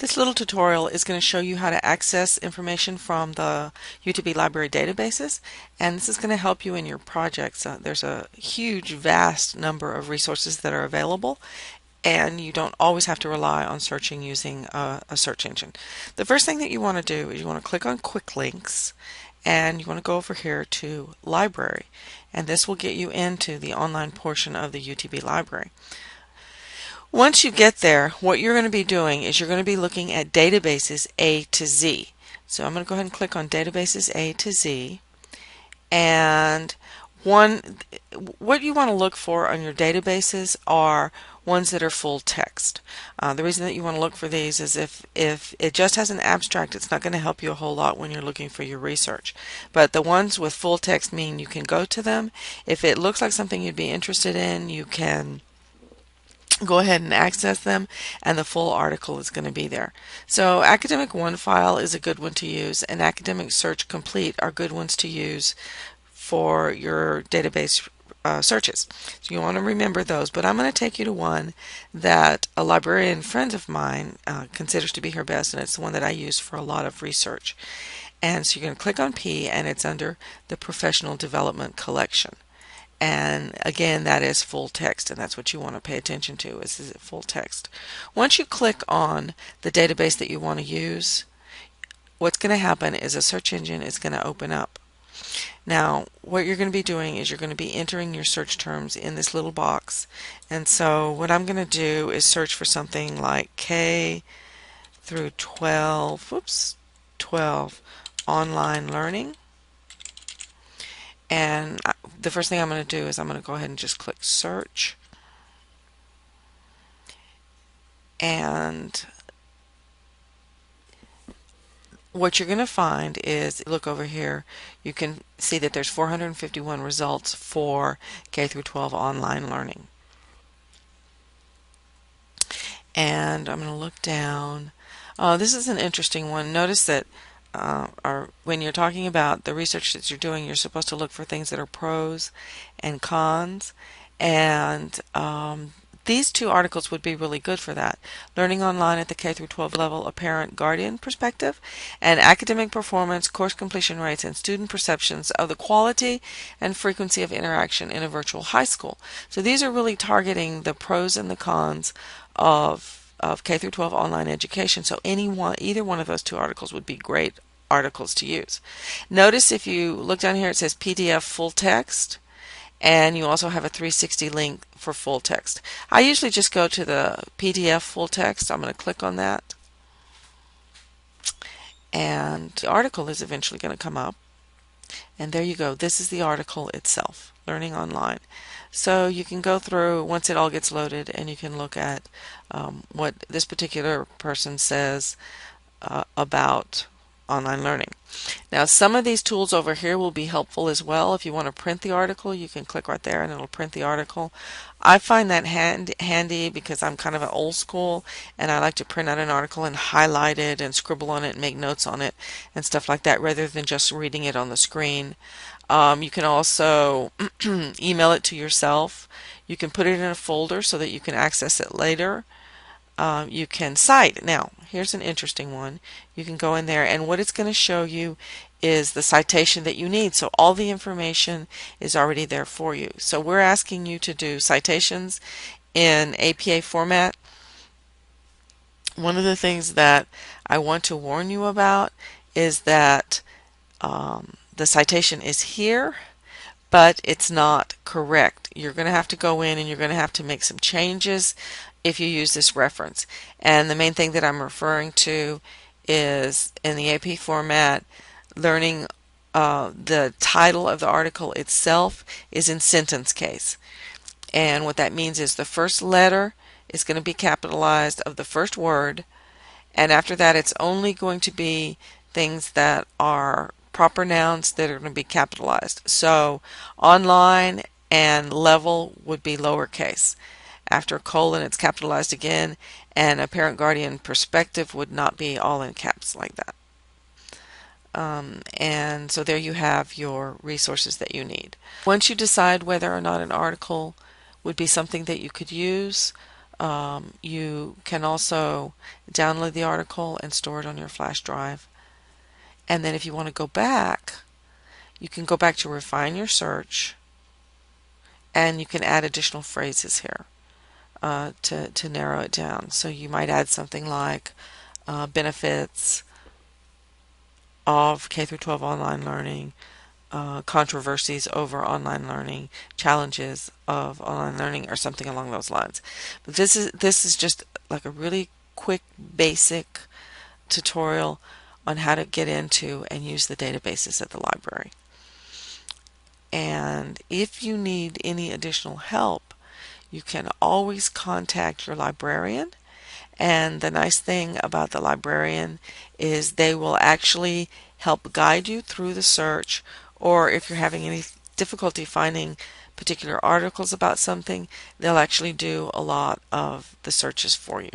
This little tutorial is going to show you how to access information from the UTB library databases, and this is going to help you in your projects. There's a huge, vast number of resources that are available, and you don't always have to rely on searching using a search engine. The first thing that you want to do is you want to click on Quick Links, and you want to go over here to Library, and this will get you into the online portion of the UTB library. Once you get there, what you're going to be doing is you're going to be looking at databases A to Z. So I'm going to go ahead and click on databases A to Z, and what you want to look for on your databases are ones that are full text. The reason that you want to look for these is if it just has an abstract, it's not going to help you a whole lot when you're looking for your research. But the ones with full text mean you can go to them. If it looks like something you'd be interested in, you can go ahead and access them, and the full article is going to be there. So Academic OneFile is a good one to use, and Academic Search Complete are good ones to use for your database searches. So you want to remember those, but I'm going to take you to one that a librarian friend of mine considers to be her best, and it's the one that I use for a lot of research. And so you're going to click on P, and it's under the Professional Development Collection. And again, that is full text, and that's what you want to pay attention to, is it full text. Once you click on the database that you want to use, what's going to happen is a search engine is going to open up. Now, what you're going to be doing is you're going to be entering your search terms in this little box. And so what I'm going to do is search for something like K through 12 online learning. And the first thing I'm going to do is I'm going to go ahead and just click search. And what you're going to find is, look over here, you can see that there's 451 results for K through 12 online learning. And I'm going to look down. This is an interesting one. Notice that when you're talking about the research that you're doing, you're supposed to look for things that are pros and cons, and these two articles would be really good for that. Learning online at the K through 12 level, a parent-guardian perspective, and academic performance, course completion rates, and student perceptions of the quality and frequency of interaction in a virtual high school. So these are really targeting the pros and the cons of K through 12 online education. So either one of those two articles would be great articles to use. Notice if you look down here, it says PDF full text, and you also have a 360 link for full text. I usually just go to the PDF full text. I'm going to click on that, and the article is eventually going to come up. And there you go. This is the article itself, Learning Online. So you can go through once it all gets loaded, and you can look at what this particular person says about online learning. Now, some of these tools over here will be helpful as well. If you want to print the article, you can click right there and it'll print the article. I find that handy because I'm kind of an old school, and I like to print out an article and highlight it and scribble on it and make notes on it and stuff like that, rather than just reading it on the screen. You can also email it to yourself. You can put it in a folder so that you can access it later. You can cite. Now, here's an interesting one. You can go in there, and what it's going to show you is the citation that you need. So all the information is already there for you. So we're asking you to do citations in APA format. One of the things that I want to warn you about is that the citation is here, but it's not correct. You're going to have to go in and you're going to have to make some changes if you use this reference. And the main thing that I'm referring to is in the AP format, learning the title of the article itself is in sentence case. And what that means is the first letter is going to be capitalized of the first word, and after that it's only going to be things that are proper nouns that are going to be capitalized. So online and level would be lowercase. After colon, it's capitalized again, and a parent-guardian perspective would not be all in caps like that. And so there you have your resources that you need. Once you decide whether or not an article would be something that you could use, You can also download the article and store it on your flash drive. And then if you want to go back, you can go back to refine your search, and you can add additional phrases here to narrow it down. So you might add something like benefits of K through 12 online learning, controversies over online learning, challenges of online learning, or something along those lines. But this is just like a really quick, basic tutorial on how to get into and use the databases at the library. And if you need any additional help, you can always contact your librarian. And the nice thing about the librarian is they will actually help guide you through the search, or if you're having any difficulty finding particular articles about something, they'll actually do a lot of the searches for you.